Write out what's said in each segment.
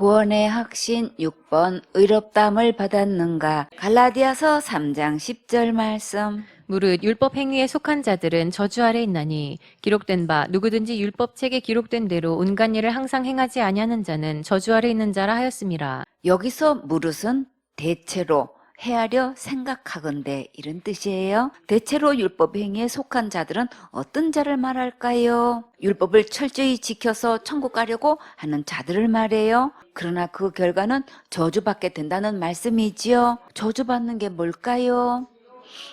구원의 확신 6번 의롭다함을 받았는가. 갈라디아서 3장 10절 말씀. 무릇 율법 행위에 속한 자들은 저주 아래 있나니 기록된 바 누구든지 율법책에 기록된 대로 온갖 일을 항상 행하지 아니하는 자는 저주 아래 있는 자라 하였음이라. 여기서 무릇은 대체로 헤아려 생각하건대 이런 뜻이에요. 대체로 율법 행위에 속한 자들은 어떤 자를 말할까요? 율법을 철저히 지켜서 천국 가려고 하는 자들을 말해요. 그러나 그 결과는 저주받게 된다는 말씀이지요. 저주받는 게 뭘까요?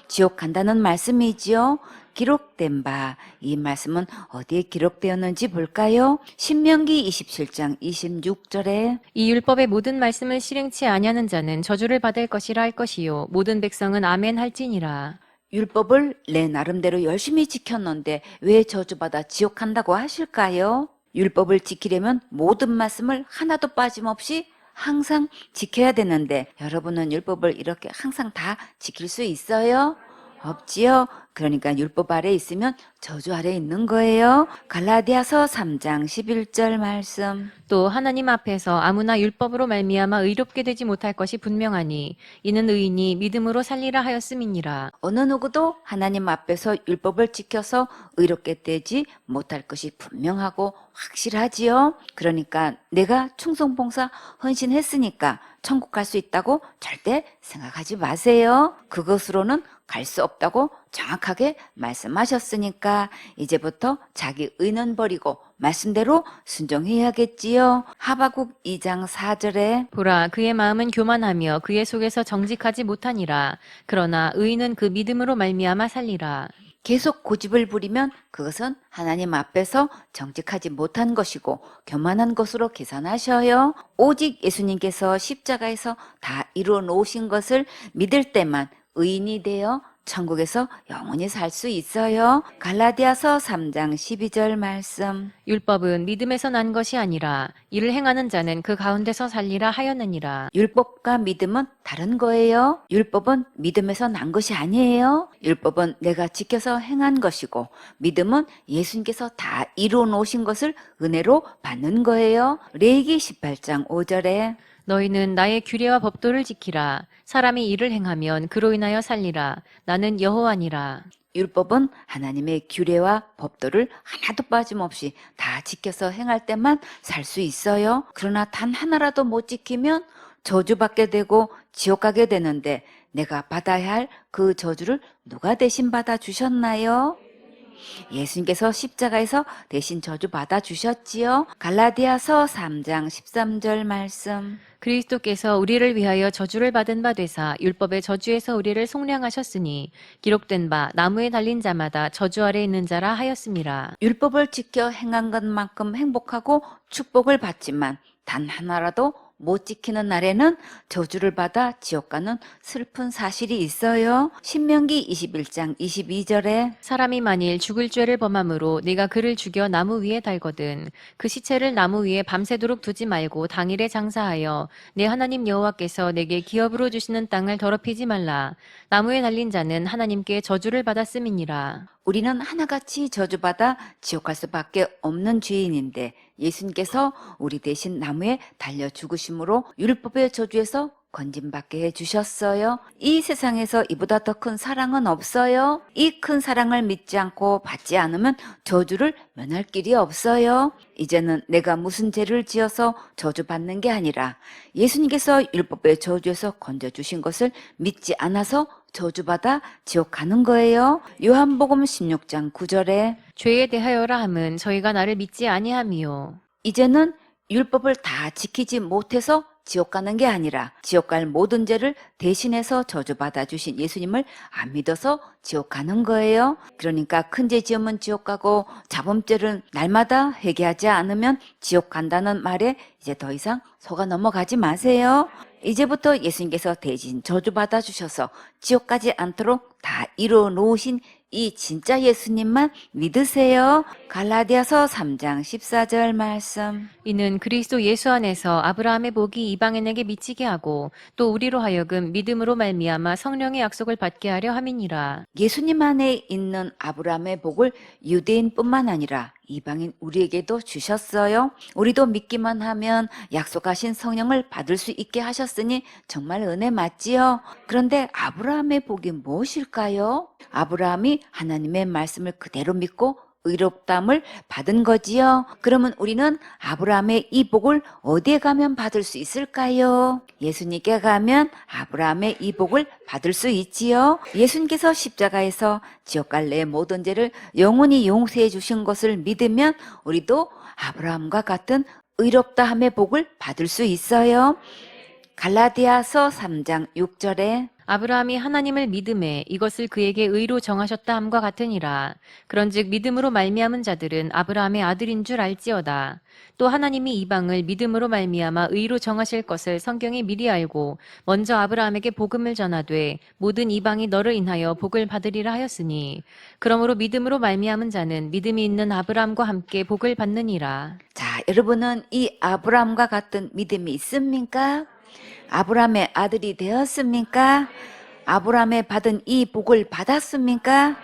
지옥 간다는 말씀이지요. 기록된 바, 이 말씀은 어디에 기록되었는지 볼까요? 신명기 27장 26절에 이 율법의 모든 말씀을 실행치 아니하는 자는 저주를 받을 것이라 할 것이요 모든 백성은 아멘 할지니라. 율법을 내 나름대로 열심히 지켰는데 왜 저주받아 지옥 간다고 하실까요? 율법을 지키려면 모든 말씀을 하나도 빠짐없이 항상 지켜야 되는데 여러분은 율법을 이렇게 항상 다 지킬 수 있어요? 없지요? 그러니까 율법 아래 있으면 저주 아래 있는 거예요. 갈라디아서 3장 11절 말씀. 또 하나님 앞에서 아무나 율법으로 말미암아 의롭게 되지 못할 것이 분명하니 이는 의인이 믿음으로 살리라 하였음이니라. 어느 누구도 하나님 앞에서 율법을 지켜서 의롭게 되지 못할 것이 분명하고 확실하지요. 그러니까 내가 충성봉사 헌신했으니까 천국 갈 수 있다고 절대 생각하지 마세요. 그것으로는 갈 수 없다고 정확하게 말씀하셨으니까 이제부터 자기 의는 버리고 말씀대로 순종해야겠지요. 하바국 2장 4절에 보라 그의 마음은 교만하며 그의 속에서 정직하지 못하니라. 그러나 의인은 그 믿음으로 말미암아 살리라. 계속 고집을 부리면 그것은 하나님 앞에서 정직하지 못한 것이고 교만한 것으로 계산하셔요. 오직 예수님께서 십자가에서 다 이루어 놓으신 것을 믿을 때만 의인이 되어 천국에서 영원히 살 수 있어요. 갈라디아서 3장 12절 말씀. 율법은 믿음에서 난 것이 아니라 이를 행하는 자는 그 가운데서 살리라 하였느니라. 율법과 믿음은 다른 거예요. 율법은 믿음에서 난 것이 아니에요. 율법은 내가 지켜서 행한 것이고 믿음은 예수님께서 다 이루어 놓으신 것을 은혜로 받는 거예요. 레위기 18장 5절에 너희는 나의 규례와 법도를 지키라. 사람이 이를 행하면 그로 인하여 살리라. 나는 여호와니라. 율법은 하나님의 규례와 법도를 하나도 빠짐없이 다 지켜서 행할 때만 살 수 있어요. 그러나 단 하나라도 못 지키면 저주받게 되고 지옥 가게 되는데 내가 받아야 할 그 저주를 누가 대신 받아 주셨나요? 예수님께서 십자가에서 대신 저주 받아 주셨지요. 갈라디아서 3장 13절 말씀. 그리스도께서 우리를 위하여 저주를 받은 바 되사 율법의 저주에서 우리를 속량하셨으니 기록된 바 나무에 달린 자마다 저주 아래 있는 자라 하였음이라. 율법을 지켜 행한 것만큼 행복하고 축복을 받지만 단 하나라도 못 지키는 날에는 저주를 받아 지옥 가는 슬픈 사실이 있어요. 신명기 21장 22절에 사람이 만일 죽을 죄를 범함으로 네가 그를 죽여 나무 위에 달거든 그 시체를 나무 위에 밤새도록 두지 말고 당일에 장사하여 내 하나님 여호와께서 내게 기업으로 주시는 땅을 더럽히지 말라. 나무에 달린 자는 하나님께 저주를 받았음이니라. 우리는 하나같이 저주받아 지옥 갈 수밖에 없는 죄인인데 예수님께서 우리 대신 나무에 달려 죽으심으로 율법의 저주에서 건짐받게 해주셨어요. 이 세상에서 이보다 더 큰 사랑은 없어요. 이 큰 사랑을 믿지 않고 받지 않으면 저주를 면할 길이 없어요. 이제는 내가 무슨 죄를 지어서 저주받는 게 아니라 예수님께서 율법의 저주에서 건져주신 것을 믿지 않아서 저주받아 지옥 가는 거예요. 요한복음 16장 9절에 죄에 대하여라 함은 저희가 나를 믿지 아니함이요. 이제는 율법을 다 지키지 못해서 지옥 가는 게 아니라 지옥 갈 모든 죄를 대신해서 저주받아 주신 예수님을 안 믿어서 지옥 가는 거예요. 그러니까 큰 죄 지으면 지옥 가고 자범죄를 날마다 회개하지 않으면 지옥 간다는 말에 이제 더 이상 속아 넘어가지 마세요. 이제부터 예수님께서 대신 저주받아 주셔서 지옥 가지 않도록 다 이루어 놓으신 이 진짜 예수님만 믿으세요. 갈라디아서 3장 14절 말씀. 이는 그리스도 예수 안에서 아브라함의 복이 이방인에게 미치게 하고 또 우리로 하여금 믿음으로 말미암아 성령의 약속을 받게 하려 함이니라. 예수님 안에 있는 아브라함의 복을 유대인뿐만 아니라 이방인 우리에게도 주셨어요. 우리도 믿기만 하면 약속하신 성령을 받을 수 있게 하셨으니 정말 은혜 맞지요? 그런데 아브라함의 복이 무엇일까요? 아브라함이 하나님의 말씀을 그대로 믿고 의롭다함을 받은 거지요. 그러면 우리는 아브라함의 이 복을 어디에 가면 받을 수 있을까요? 예수님께 가면 아브라함의 이 복을 받을 수 있지요. 예수님께서 십자가에서 지옥 갈 내 모든 죄를 영원히 용서해 주신 것을 믿으면 우리도 아브라함과 같은 의롭다함의 복을 받을 수 있어요. 갈라디아서 3장 6절에 아브라함이 하나님을 믿음에 이것을 그에게 의로 정하셨다 함과 같으니라. 그런즉 믿음으로 말미암은 자들은 아브라함의 아들인 줄 알지어다. 또 하나님이 이방을 믿음으로 말미암아 의로 정하실 것을 성경이 미리 알고 먼저 아브라함에게 복음을 전하되 모든 이방이 너를 인하여 복을 받으리라 하였으니 그러므로 믿음으로 말미암은 자는 믿음이 있는 아브라함과 함께 복을 받느니라. 자, 여러분은 이 아브라함과 같은 믿음이 있습니까? 아브라함의 아들이 되었습니까? 아브라함의 받은 이 복을 받았습니까?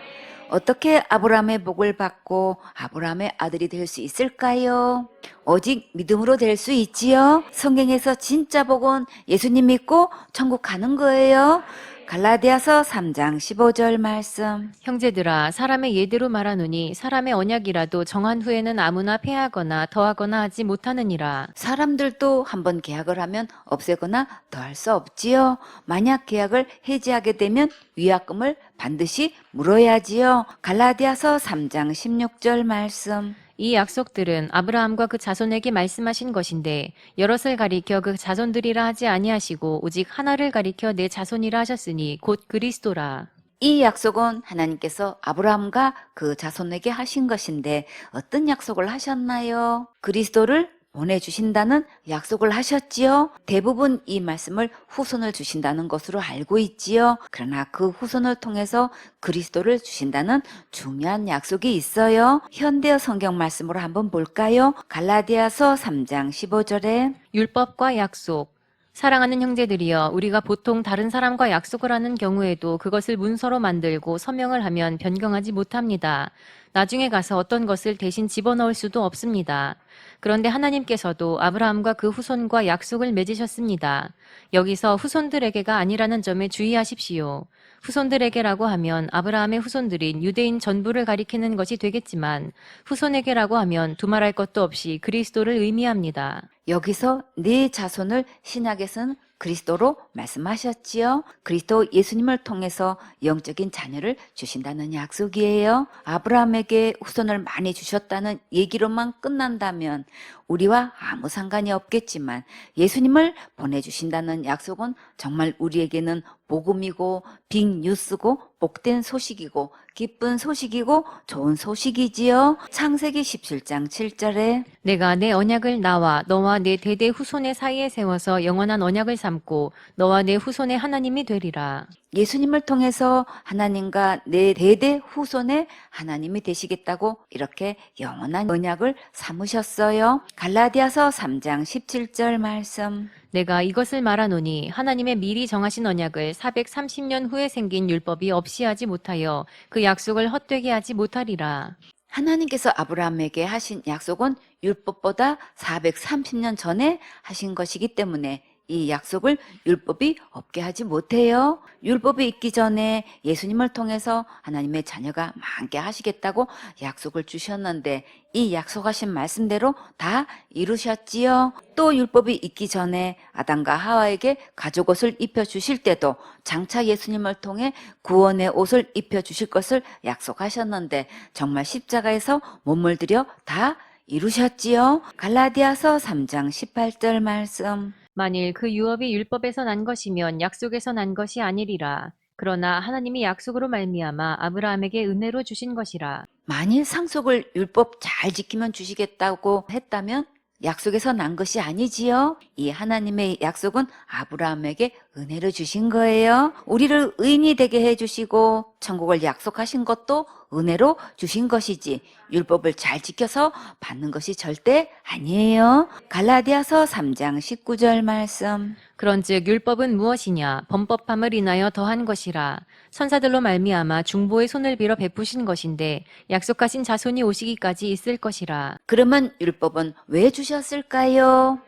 어떻게 아브라함의 복을 받고 아브라함의 아들이 될 수 있을까요? 오직 믿음으로 될 수 있지요. 성경에서 진짜 복은 예수님 믿고 천국 가는 거예요. 갈라디아서 3장 15절 말씀. 형제들아 사람의 예대로 말하노니 사람의 언약이라도 정한 후에는 아무나 폐하거나 더하거나 하지 못하느니라. 사람들도 한번 계약을 하면 없애거나 더할 수 없지요. 만약 계약을 해지하게 되면 위약금을 반드시 물어야지요. 갈라디아서 3장 16절 말씀. 이 약속들은 아브라함과 그 자손에게 말씀하신 것인데 여럿을 가리켜 그 자손들이라 하지 아니하시고 오직 하나를 가리켜 내 자손이라 하셨으니 곧 그리스도라. 이 약속은 하나님께서 아브라함과 그 자손에게 하신 것인데 어떤 약속을 하셨나요? 그리스도를 보내주신다는 약속을 하셨지요. 대부분 이 말씀을 후손을 주신다는 것으로 알고 있지요. 그러나 그 후손을 통해서 그리스도를 주신다는 중요한 약속이 있어요. 현대어 성경 말씀으로 한번 볼까요? 갈라디아서 3장 15절에 율법과 약속. 사랑하는 형제들이여 우리가 보통 다른 사람과 약속을 하는 경우에도 그것을 문서로 만들고 서명을 하면 변경하지 못합니다. 나중에 가서 어떤 것을 대신 집어넣을 수도 없습니다. 그런데 하나님께서도 아브라함과 그 후손과 약속을 맺으셨습니다. 여기서 후손들에게가 아니라는 점에 주의하십시오. 후손들에게라고 하면 아브라함의 후손들인 유대인 전부를 가리키는 것이 되겠지만 후손에게라고 하면 두말할 것도 없이 그리스도를 의미합니다. 여기서 네 자손을 신약에서는 그리스도로 말씀하셨지요. 그리스도 예수님을 통해서 영적인 자녀를 주신다는 약속이에요. 아브라함에게 후손을 많이 주셨다는 얘기로만 끝난다면 우리와 아무 상관이 없겠지만 예수님을 보내주신다는 약속은 정말 우리에게는 복음이고 빅뉴스고 복된 소식이고 기쁜 소식이고 좋은 소식이지요. 창세기 17장 7절에 내가 내 언약을 나와 너와 내 대대 후손의 사이에 세워서 영원한 언약을 삼고 너와 내 후손의 하나님이 되리라. 예수님을 통해서 하나님과 내 대대 후손의 하나님이 되시겠다고 이렇게 영원한 언약을 삼으셨어요. 갈라디아서 3장 17절 말씀. 내가 이것을 말하노니 하나님의 미리 정하신 언약을 430년 후에 생긴 율법이 없이 하지 못하여 그 약속을 헛되게 하지 못하리라. 하나님께서 아브라함에게 하신 약속은 율법보다 430년 전에 하신 것이기 때문에 이 약속을 율법이 없게 하지 못해요. 율법이 있기 전에 예수님을 통해서 하나님의 자녀가 많게 하시겠다고 약속을 주셨는데 이 약속하신 말씀대로 다 이루셨지요. 또 율법이 있기 전에 아담과 하와에게 가죽옷을 입혀주실 때도 장차 예수님을 통해 구원의 옷을 입혀주실 것을 약속하셨는데 정말 십자가에서 몸을 들여 다 이루셨지요. 갈라디아서 3장 18절 말씀. 만일 그 유업이 율법에서 난 것이면 약속에서 난 것이 아니리라. 그러나 하나님이 약속으로 말미암아 아브라함에게 은혜로 주신 것이라. 만일 상속을 율법 잘 지키면 주시겠다고 했다면 약속에서 난 것이 아니지요. 이 하나님의 약속은 아브라함에게 은혜로 주신 거예요. 우리를 의인이 되게 해주시고 천국을 약속하신 것도 은혜로 주신 것이지 율법을 잘 지켜서 받는 것이 절대 아니에요. 갈라디아서 3장 19절 말씀. 그런즉 율법은 무엇이냐? 범법함을 인하여 더한 것이라. 선사들로 말미암아 중보의 손을 빌어 베푸신 것인데 약속하신 자손이 오시기까지 있을 것이라. 그러면 율법은 왜 주셨을까요?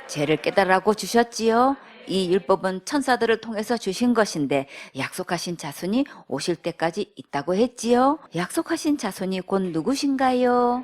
죄를 깨달으라고 주셨지요. 이 율법은 천사들을 통해서 주신 것인데 약속하신 자손이 오실 때까지 있다고 했지요. 약속하신 자손이 곧 누구신가요?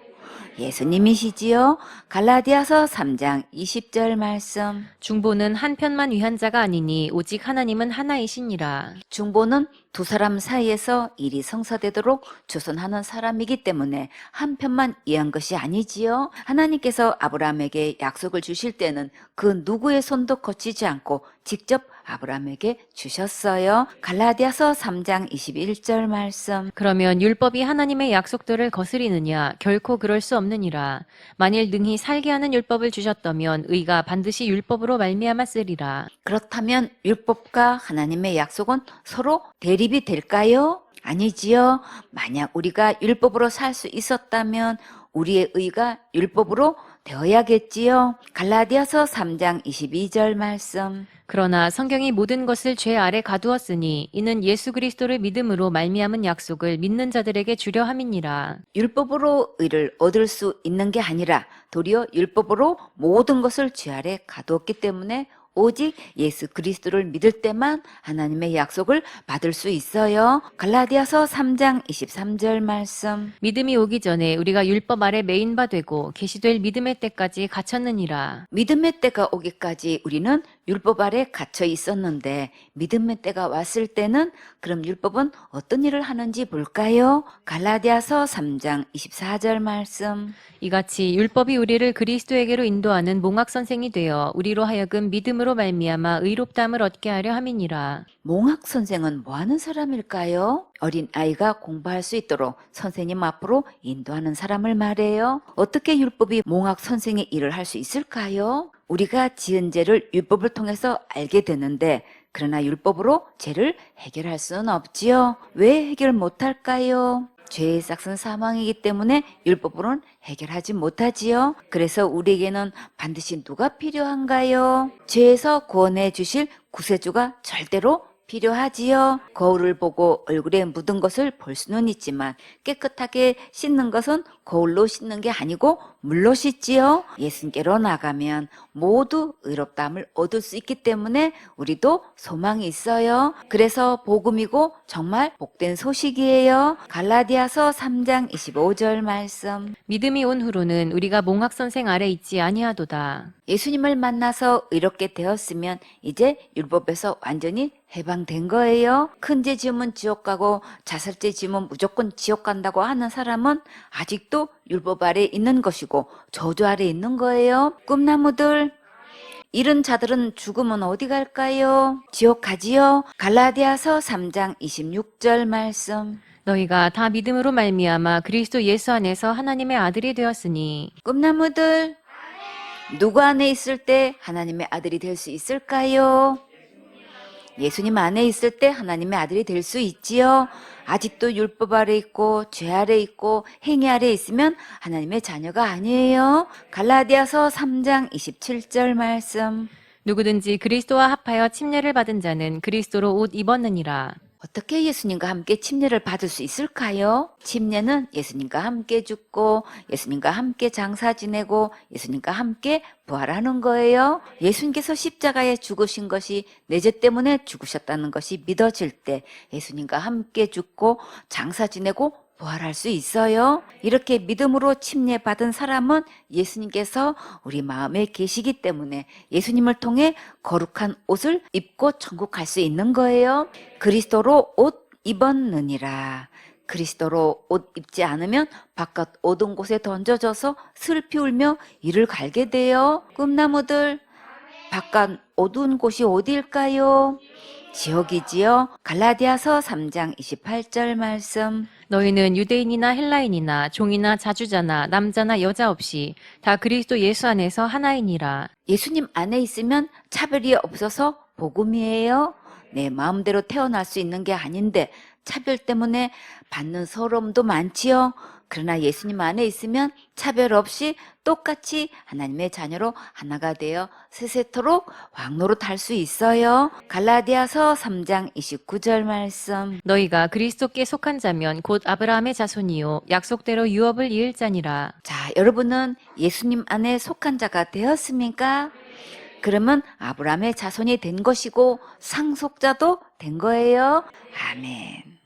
예수님이시지요. 갈라디아서 3장 20절 말씀. 중보는 한 편만 위한 자가 아니니 오직 하나님은 하나이시니라. 중보는 두 사람 사이에서 일이 성사되도록 조선하는 사람이기 때문에 한 편만 이해한 것이 아니지요. 하나님께서 아브라함에게 약속을 주실 때는 그 누구의 손도 거치지 않고 직접 아브라함에게 주셨어요. 갈라디아서 3장 21절 말씀. 그러면 율법이 하나님의 약속들을 거스리느냐? 결코 그럴 수 없느니라. 만일 능히 살게 하는 율법을 주셨다면 의가 반드시 율법으로 말미암아 쓰리라. 그렇다면 율법과 하나님의 약속은 서로 대립이 될까요? 아니지요. 만약 우리가 율법으로 살 수 있었다면 우리의 의가 율법으로 되어야겠지요. 갈라디아서 3장 22절 말씀. 그러나 성경이 모든 것을 죄 아래 가두었으니 이는 예수 그리스도를 믿음으로 말미암은 약속을 믿는 자들에게 주려 함이니라. 율법으로 의를 얻을 수 있는 게 아니라 도리어 율법으로 모든 것을 죄 아래 가두었기 때문에 오직 예수 그리스도를 믿을 때만 하나님의 약속을 받을 수 있어요. 갈라디아서 3장 23절 말씀. 믿음이 오기 전에 우리가 율법 아래 매인 바 되고 계시될 믿음의 때까지 갇혔느니라. 믿음의 때가 오기까지 우리는 율법 아래 갇혀 있었는데 믿음의 때가 왔을 때는 그럼 율법은 어떤 일을 하는지 볼까요? 갈라디아서 3장 24절 말씀. 이같이 율법이 우리를 그리스도에게로 인도하는 몽학 선생이 되어 우리로 하여금 믿음으로 말미암아 의롭다함을 얻게 하려 함이니라. 몽학 선생은 뭐 하는 사람일까요? 어린 아이가 공부할 수 있도록 선생님 앞으로 인도하는 사람을 말해요. 어떻게 율법이 몽학 선생의 일을 할 수 있을까요? 우리가 지은 죄를 율법을 통해서 알게 되는데 그러나 율법으로 죄를 해결할 수는 없지요. 왜 해결 못할까요? 죄의 싹은 사망이기 때문에 율법으로는 해결하지 못하지요. 그래서 우리에게는 반드시 누가 필요한가요? 죄에서 구원해 주실 구세주가 절대로 필요하지요. 거울을 보고 얼굴에 묻은 것을 볼 수는 있지만 깨끗하게 씻는 것은 거울로 씻는 게 아니고 물로 씻지요. 예수님께로 나가면 모두 의롭다함을 얻을 수 있기 때문에 우리도 소망이 있어요. 그래서 복음이고 정말 복된 소식이에요. 갈라디아서 3장 25절 말씀. 믿음이 온 후로는 우리가 몽학 선생 아래 있지 아니하도다. 예수님을 만나서 의롭게 되었으면 이제 율법에서 완전히 해방된 거예요. 큰 죄 지으면 지옥 가고 자살죄 지으면 무조건 지옥 간다고 하는 사람은 아직도 율법 아래 있는 것이고 저주 아래 있는 거예요. 꿈나무들, 이런 자들은 죽으면 어디 갈까요? 지옥 가지요. 갈라디아서 3장 26절 말씀. 너희가 다 믿음으로 말미암아 그리스도 예수 안에서 하나님의 아들이 되었으니. 꿈나무들, 누구 안에 있을 때 하나님의 아들이 될 수 있을까요? 예수님 안에 있을 때 하나님의 아들이 될 수 있지요. 아직도 율법 아래 있고 죄 아래 있고 행위 아래 있으면 하나님의 자녀가 아니에요. 갈라디아서 3장 27절 말씀. 누구든지 그리스도와 합하여 침례를 받은 자는 그리스도로 옷 입었느니라. 어떻게 예수님과 함께 침례를 받을 수 있을까요? 침례는 예수님과 함께 죽고 예수님과 함께 장사 지내고 예수님과 함께 부활하는 거예요. 예수님께서 십자가에 죽으신 것이 내 죄 때문에 죽으셨다는 것이 믿어질 때 예수님과 함께 죽고 장사 지내고 부활할 수 있어요. 이렇게 믿음으로 침례받은 사람은 예수님께서 우리 마음에 계시기 때문에 예수님을 통해 거룩한 옷을 입고 천국 갈 수 있는 거예요. 그리스도로 옷 입었느니라. 그리스도로 옷 입지 않으면 바깥 어두운 곳에 던져져서 슬피 울며 이를 갈게 돼요. 꿈나무들, 바깥 어두운 곳이 어디일까요? 지옥이지요. 갈라디아서 3장 28절 말씀. 너희는 유대인이나 헬라인이나 종이나 자주자나 남자나 여자 없이 다 그리스도 예수 안에서 하나이니라. 예수님 안에 있으면 차별이 없어서 복음이에요. 내 마음대로 태어날 수 있는 게 아닌데 차별 때문에 받는 서러움도 많지요. 그러나 예수님 안에 있으면 차별 없이 똑같이 하나님의 자녀로 하나가 되어 세세토록 왕노릇할 수 있어요. 갈라디아서 3장 29절 말씀. 너희가 그리스도께 속한 자면 곧 아브라함의 자손이요 약속대로 유업을 이을 자니라. 자, 여러분은 예수님 안에 속한 자가 되었습니까? 그러면 아브라함의 자손이 된 것이고 상속자도 된 거예요. 아멘.